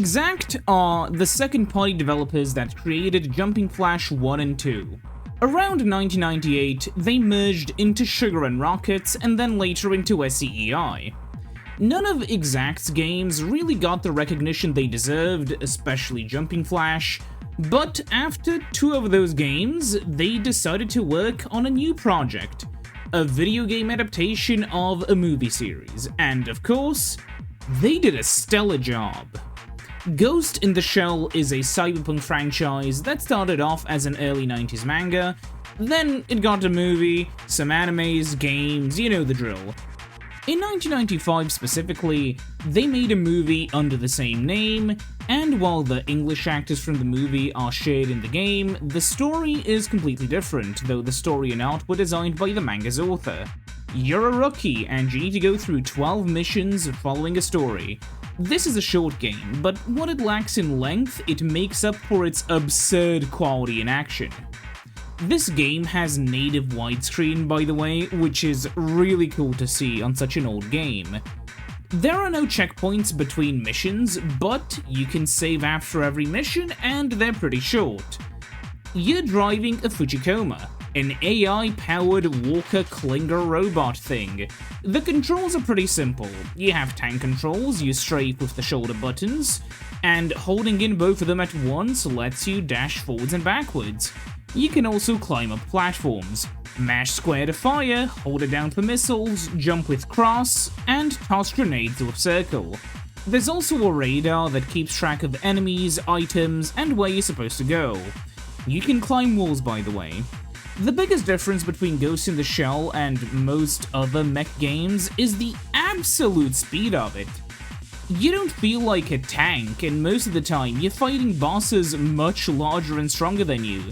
G.I.T. are the second-party developers that created Jumping Flash 1 and 2. Around 1998, they merged into Sugar and Rockets and then later into SCEI. None of G.I.T.'s games really got the recognition they deserved, especially Jumping Flash, but after 2 of those games, they decided to work on a new project, a video game adaptation of a movie series, and of course, they did a stellar job. Ghost in the Shell is a cyberpunk franchise that started off as an early 90s manga, then it got a movie, some animes, games, you know the drill. In 1995 specifically, they made a movie under the same name, and while the English actors from the movie are shared in the game, the story is completely different, though the story and art were designed by the manga's author. You're a rookie, and you need to go through 12 missions following a story. This is a short game, but what it lacks in length, it makes up for its absurd quality in action. This game has native widescreen, by the way, which is really cool to see on such an old game. There are no checkpoints between missions, but you can save after every mission, and they're pretty short. You're driving a Fujikoma, an AI-powered walker-clinger robot thing. The controls are pretty simple. You have tank controls, you strafe with the shoulder buttons, and holding in both of them at once lets you dash forwards and backwards. You can also climb up platforms, mash square to fire, hold it down for missiles, jump with cross, and toss grenades with circle. There's also a radar that keeps track of enemies, items, and where you're supposed to go. You can climb walls, by the way. The biggest difference between Ghost in the Shell and most other mech games is the absolute speed of it. You don't feel like a tank, and most of the time you're fighting bosses much larger and stronger than you.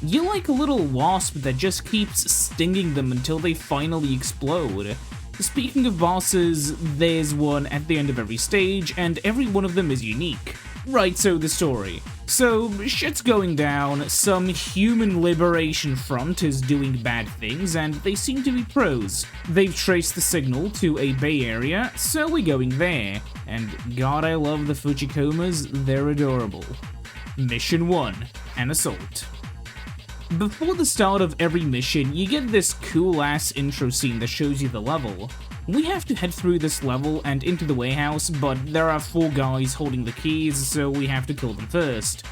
You're like a little wasp that just keeps stinging them until they finally explode. Speaking of bosses, there's one at the end of every stage, and every one of them is unique. Right, so the story. So, shit's going down, some human liberation front is doing bad things, and they seem to be pros. They've traced the signal to a Bay Area, so we're going there. And god, I love the Fujikomas, they're adorable. Mission 1, an assault. Before the start of every mission, you get this cool-ass intro scene that shows you the level. We have to head through this level and into the warehouse, but there are 4 guys holding the keys, so we have to kill them first.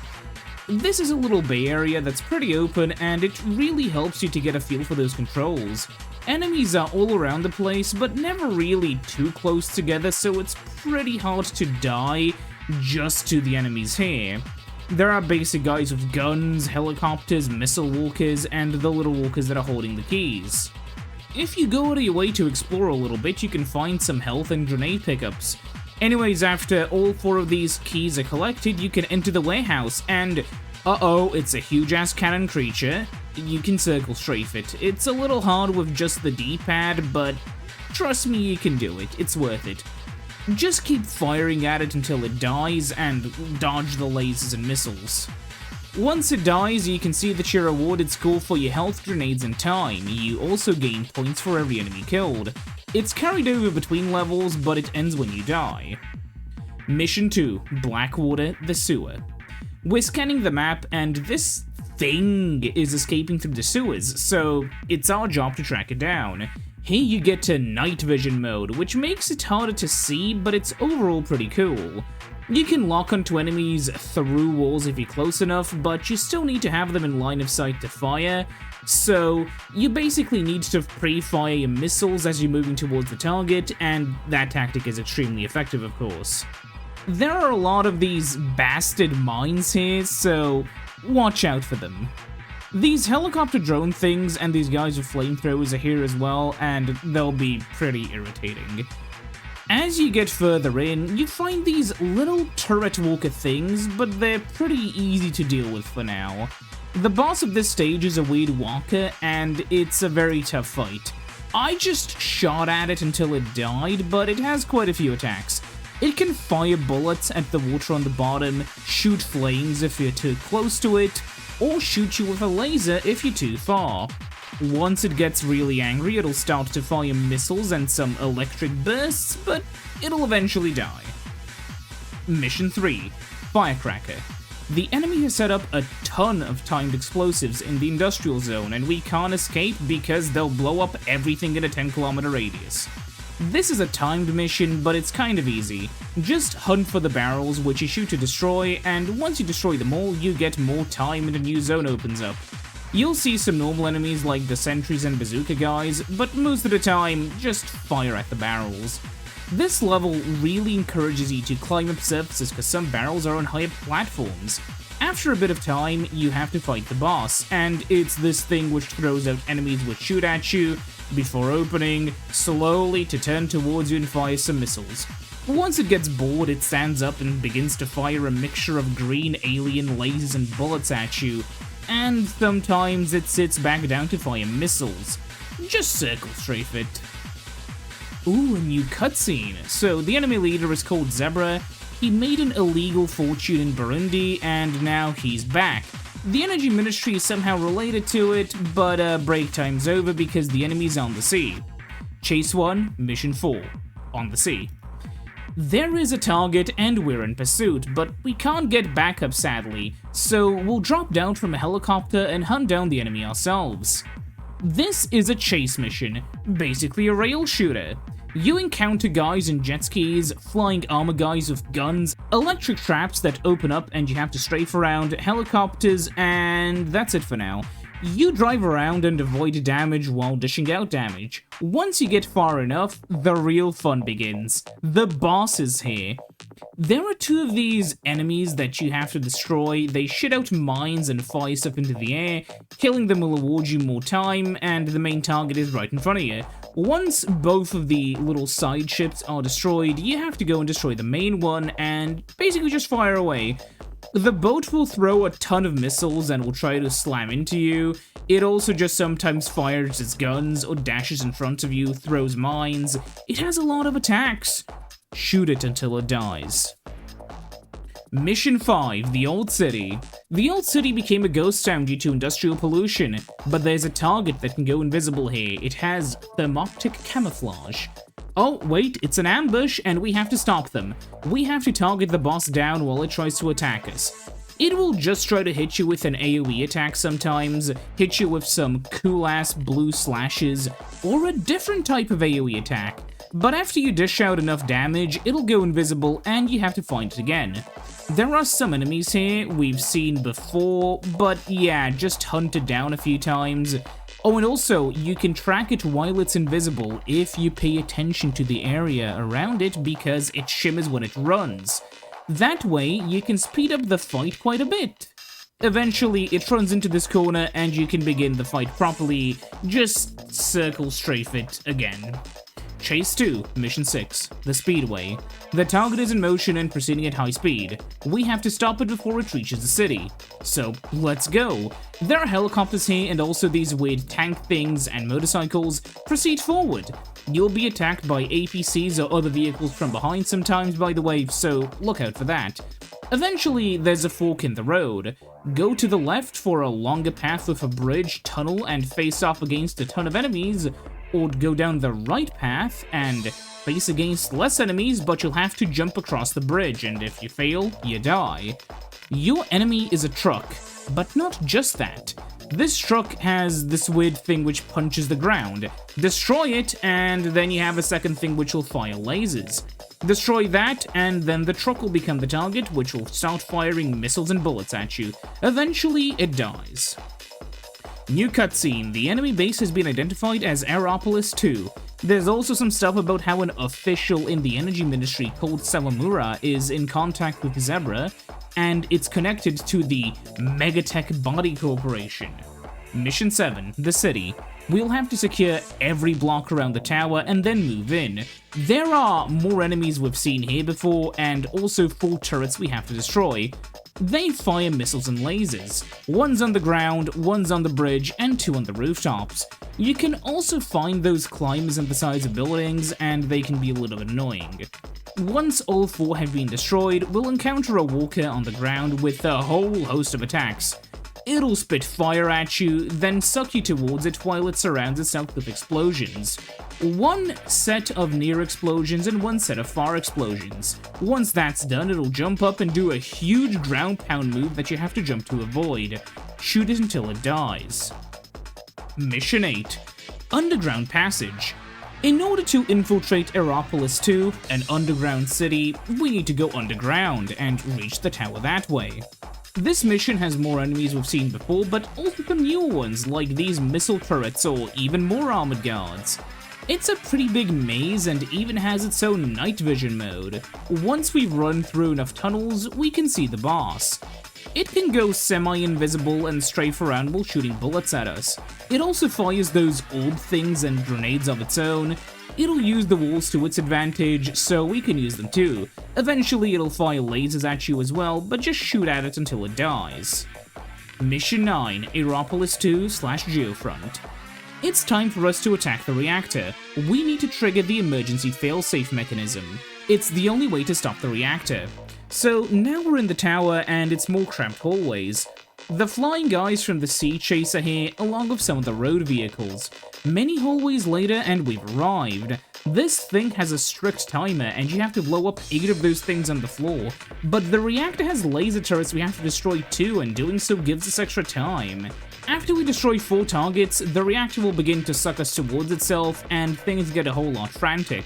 This is a little bay area that's pretty open, and it really helps you to get a feel for those controls. Enemies are all around the place, but never really too close together, so it's pretty hard to die just to the enemies here. There are basic guys with guns, helicopters, missile walkers, and the little walkers that are holding the keys. If you go out of your way to explore a little bit, you can find some health and grenade pickups. Anyways, after all 4 of these keys are collected, you can enter the warehouse, and uh-oh, it's a huge-ass cannon creature. You can circle strafe it. It's a little hard with just the D-pad, but trust me, you can do it. It's worth it. Just keep firing at it until it dies, and dodge the lasers and missiles. Once it dies, you can see that you're awarded score for your health, grenades, and time. You also gain points for every enemy killed. It's carried over between levels, but it ends when you die. Mission 2, Blackwater, the sewer. We're scanning the map, and this thing is escaping through the sewers, so it's our job to track it down. Here you get to night vision mode, which makes it harder to see, but it's overall pretty cool. You can lock onto enemies through walls if you're close enough, but you still need to have them in line of sight to fire, so you basically need to pre-fire your missiles as you're moving towards the target, and that tactic is extremely effective, of course. There are a lot of these bastard mines here, so watch out for them. These helicopter drone things and these guys with flamethrowers are here as well, and they'll be pretty irritating. As you get further in, you find these little turret walker things, but they're pretty easy to deal with for now. The boss of this stage is a weird walker, and it's a very tough fight. I just shot at it until it died, but it has quite a few attacks. It can fire bullets at the water on the bottom, shoot flames if you're too close to it, or shoot you with a laser if you're too far. Once it gets really angry, it'll start to fire missiles and some electric bursts, but it'll eventually die. Mission 3, Firecracker. The enemy has set up a ton of timed explosives in the industrial zone, and we can't escape because they'll blow up everything in a 10-kilometer radius. This is a timed mission, but it's kind of easy. Just hunt for the barrels, which you shoot to destroy, and once you destroy them all, you get more time and a new zone opens up. You'll see some normal enemies like the sentries and bazooka guys, but most of the time, just fire at the barrels. This level really encourages you to climb up surfaces because some barrels are on higher platforms. After a bit of time, you have to fight the boss, and it's this thing which throws out enemies which shoot at you, before opening, slowly to turn towards you and fire some missiles. Once it gets bored, it stands up and begins to fire a mixture of green alien lasers and bullets at you, and sometimes it sits back down to fire missiles. Just circle strafe it. Ooh, a new cutscene. So the enemy leader is called Zebra. He made an illegal fortune in Burundi, and now he's back. The Energy Ministry is somehow related to it, but break time's over because the enemy's on the sea. Chase 1, Mission 4, on the sea. There is a target and we're in pursuit, but we can't get backup sadly, so we'll drop down from a helicopter and hunt down the enemy ourselves. This is a chase mission, basically a rail shooter. You encounter guys in jet skis, flying armor guys with guns, electric traps that open up and you have to strafe around, helicopters, and that's it for now. You drive around and avoid damage while dishing out damage. Once you get far enough, the real fun begins. The boss is here. There are two of these enemies that you have to destroy. They shit out mines and fire stuff into the air. Killing them will award you more time, and the main target is right in front of you. Once both of the little side ships are destroyed, you have to go and destroy the main one and basically just fire away. The boat will throw a ton of missiles and will try to slam into you. It also just sometimes fires its guns or dashes in front of you, throws mines. It has a lot of attacks. Shoot it until it dies. Mission 5, the Old City. The Old City became a ghost town due to industrial pollution, but there's a target that can go invisible here. It has thermoptic camouflage. Oh, wait, it's an ambush, and we have to stop them. We have to target the boss down while it tries to attack us. It will just try to hit you with an AoE attack sometimes, hit you with some cool-ass blue slashes, or a different type of AoE attack. But after you dish out enough damage, it'll go invisible and you have to find it again. There are some enemies here we've seen before, but yeah, just hunt it down a few times. Oh, and also, you can track it while it's invisible if you pay attention to the area around it because it shimmers when it runs. That way, you can speed up the fight quite a bit. Eventually, it runs into this corner and you can begin the fight properly. Just circle strafe it again. Chase 2, Mission 6, the Speedway. The target is in motion and proceeding at high speed. We have to stop it before it reaches the city. So, let's go. There are helicopters here and also these weird tank things and motorcycles. Proceed forward. You'll be attacked by APCs or other vehicles from behind sometimes, by the way, so look out for that. Eventually, there's a fork in the road. Go to the left for a longer path with a bridge, tunnel, and face off against a ton of enemies, or go down the right path and face against less enemies, but you'll have to jump across the bridge, and if you fail, you die. Your enemy is a truck, but not just that. This truck has this weird thing which punches the ground. Destroy it, and then you have a second thing which will fire lasers. Destroy that, and then the truck will become the target, which will start firing missiles and bullets at you. Eventually, it dies. New cutscene. The enemy base has been identified as Aeropolis 2. There's also some stuff about how an official in the Energy Ministry called Sawamura is in contact with Zebra, and it's connected to the Megatech Body Corporation. Mission 7, the city. We'll have to secure every block around the tower and then move in. There are more enemies we've seen here before, and also 4 turrets we have to destroy. They fire missiles and lasers. One's on the ground, one's on the bridge, and 2 on the rooftops. You can also find those climbers on the sides of buildings, and they can be a little annoying. Once all 4 have been destroyed, we'll encounter a walker on the ground with a whole host of attacks. It'll spit fire at you, then suck you towards it while it surrounds itself with explosions. One set of near explosions and one set of far explosions. Once that's done, it'll jump up and do a huge ground pound move that you have to jump to avoid. Shoot it until it dies. Mission 8. Underground Passage. In order to infiltrate Aeropolis 2, an underground city, we need to go underground and reach the tower that way. This mission has more enemies we've seen before, but also some newer ones like these missile turrets or even more armored guards. It's a pretty big maze and even has its own night vision mode. Once we've run through enough tunnels, we can see the boss. It can go semi-invisible and strafe around while shooting bullets at us. It also fires those orb things and grenades of its own. It'll use the walls to its advantage, so we can use them too. Eventually it'll fire lasers at you as well, but just shoot at it until it dies. Mission 9, Aeropolis 2/Geofront. It's time for us to attack the reactor. We need to trigger the emergency failsafe mechanism. It's the only way to stop the reactor. So now we're in the tower and it's more cramped hallways. The flying guys from the Sea Chase are here, along with some of the road vehicles. Many hallways later and we've arrived. This thing has a strict timer and you have to blow up 8 of those things on the floor. But the reactor has laser turrets we have to destroy too, and doing so gives us extra time. After we destroy 4 targets, the reactor will begin to suck us towards itself and things get a whole lot frantic.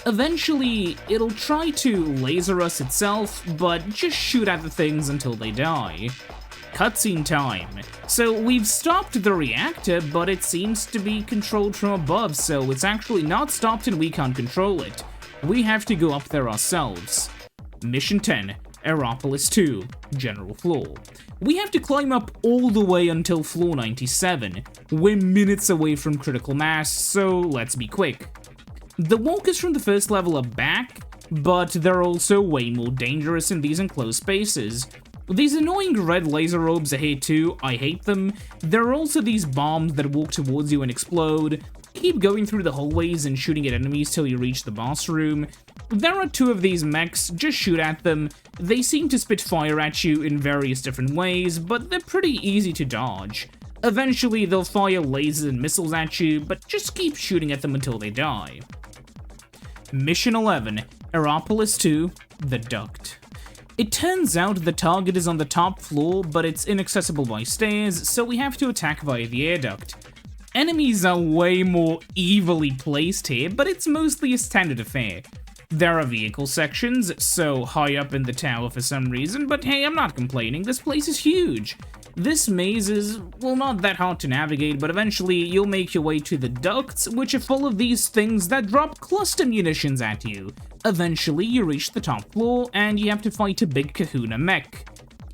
Eventually, it'll try to laser us itself, but just shoot at the things until they die. Cutscene time. So we've stopped the reactor, but it seems to be controlled from above, so it's actually not stopped and we can't control it. We have to go up there ourselves. Mission 10, Aeropolis 2, General Floor. We have to climb up all the way until floor 97. We're minutes away from critical mass, so let's be quick. The walkers from the first level are back, but they're also way more dangerous in these enclosed spaces. These annoying red laser orbs are here too, I hate them. There are also these bombs that walk towards you and explode. Keep going through the hallways and shooting at enemies till you reach the boss room. There are 2 of these mechs, just shoot at them. They seem to spit fire at you in various different ways, but they're pretty easy to dodge. Eventually they'll fire lasers and missiles at you, but just keep shooting at them until they die. Mission 11, Aeropolis 2, The Duct. It turns out the target is on the top floor, but it's inaccessible by stairs, so we have to attack via the air duct. Enemies are way more evilly placed here, but it's mostly a standard affair. There are vehicle sections, so high up in the tower for some reason, but hey, I'm not complaining, this place is huge. This maze is, well, not that hard to navigate, but eventually you'll make your way to the ducts, which are full of these things that drop cluster munitions at you. Eventually you reach the top floor, and you have to fight a big kahuna mech.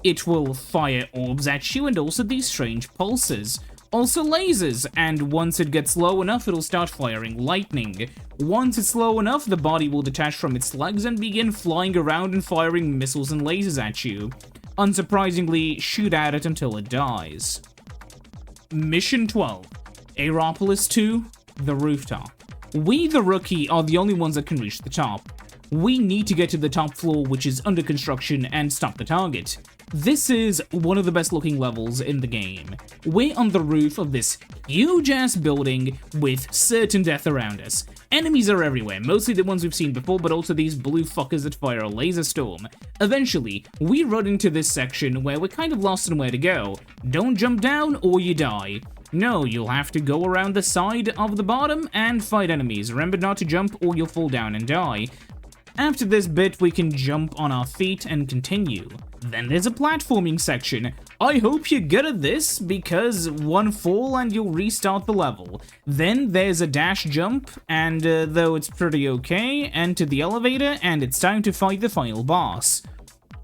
It will fire orbs at you and also these strange pulses. Also lasers, and once it gets low enough, it'll start firing lightning. Once it's low enough, the body will detach from its legs and begin flying around and firing missiles and lasers at you. Unsurprisingly, shoot at it until it dies. Mission 12, Aeropolis 2, The Rooftop. We, the rookie, are the only ones that can reach the top. We need to get to the top floor, which is under construction, and stop the target. This is one of the best looking levels in the game. We're on the roof of this huge-ass building with certain death around us. Enemies are everywhere, mostly the ones we've seen before, but also these blue fuckers that fire a laser storm. Eventually, we run into this section where we're kind of lost on where to go. Don't jump down or you die. No, you'll have to go around the side of the bottom and fight enemies. Remember not to jump or you'll fall down and die. After this bit, we can jump on our feet and continue. Then there's a platforming section. I hope you're good at this, because one fall and you'll restart the level. Then there's a dash jump, and though it's pretty okay, enter the elevator, and it's time to fight the final boss.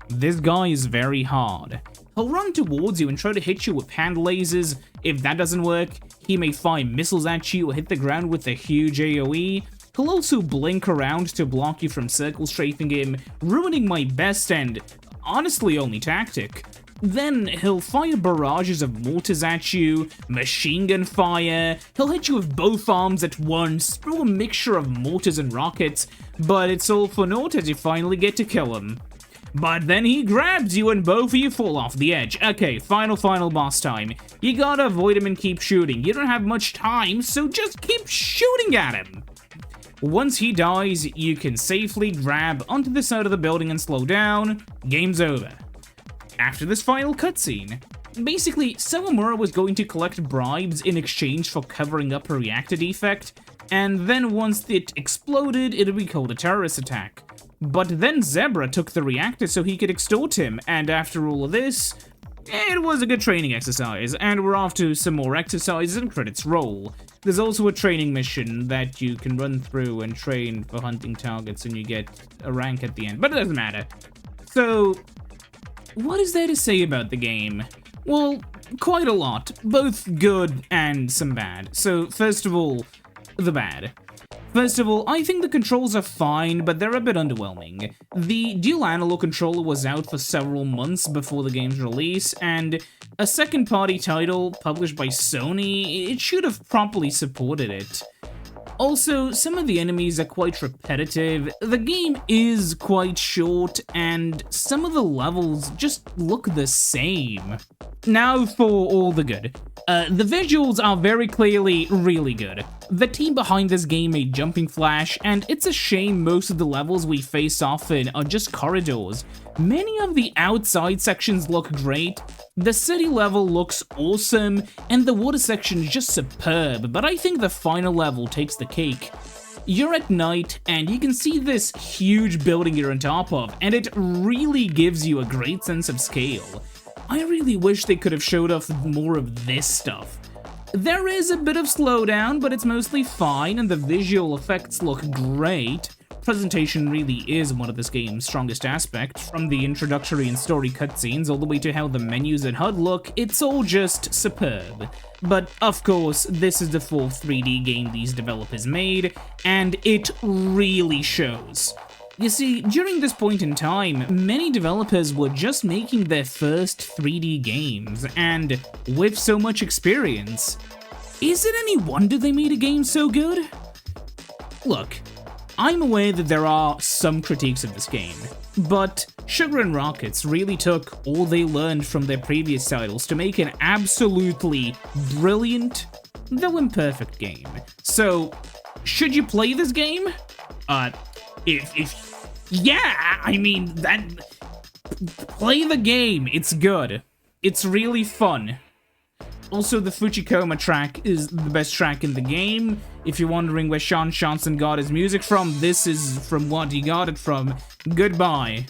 This guy is very hard. He'll run towards you and try to hit you with hand lasers. If that doesn't work, he may fire missiles at you or hit the ground with a huge AoE. He'll also blink around to block you from circle strafing him, ruining my best and honestly only tactic. Then he'll fire barrages of mortars at you, machine gun fire, he'll hit you with both arms at once, through a mixture of mortars and rockets, but it's all for naught as you finally get to kill him. But then he grabs you and both of you fall off the edge. Okay, final boss time. You gotta avoid him and keep shooting. You don't have much time, so just keep shooting at him. Once he dies, you can safely grab onto the side of the building and slow down. Game's over. After this final cutscene, basically, Sawamura was going to collect bribes in exchange for covering up a reactor defect, and then once it exploded, it would be called a terrorist attack. But then Zebra took the reactor so he could extort him, and after all of this, it was a good training exercise, and we're off to some more exercises and credits roll. There's also a training mission that you can run through and train for hunting targets, and you get a rank at the end, but it doesn't matter. So, what is there to say about the game? Well, quite a lot, both good and some bad. So, first of all, the bad. First of all, I think the controls are fine, but they're a bit underwhelming. The dual analog controller was out for several months before the game's release, and a second-party title published by Sony, it should have properly supported it. Also, some of the enemies are quite repetitive, the game is quite short, and some of the levels just look the same. Now for all the good. The visuals are very clearly really good. The team behind this game made Jumping Flash, and it's a shame most of the levels we face off in are just corridors. Many of the outside sections look great, the city level looks awesome, and the water section is just superb, but I think the final level takes the cake. You're at night, and you can see this huge building you're on top of, and it really gives you a great sense of scale. I really wish they could have showed off more of this stuff. There is a bit of slowdown, but it's mostly fine, and the visual effects look great. Presentation really is one of this game's strongest aspects, from the introductory and story cutscenes all the way to how the menus and HUD look, it's all just superb. But of course, this is the fourth 3D game these developers made, and it really shows. You see, during this point in time, many developers were just making their first 3D games, and with so much experience, is it any wonder they made a game so good? Look, I'm aware that there are some critiques of this game, but Sugar and Rockets really took all they learned from their previous titles to make an absolutely brilliant, though imperfect game. So, should you play this game? Yeah, I mean, play the game, it's good. It's really fun. Also, the Fuchikoma track is the best track in the game. If you're wondering where Sean Johnson got his music from, this is from what he got it from. Goodbye.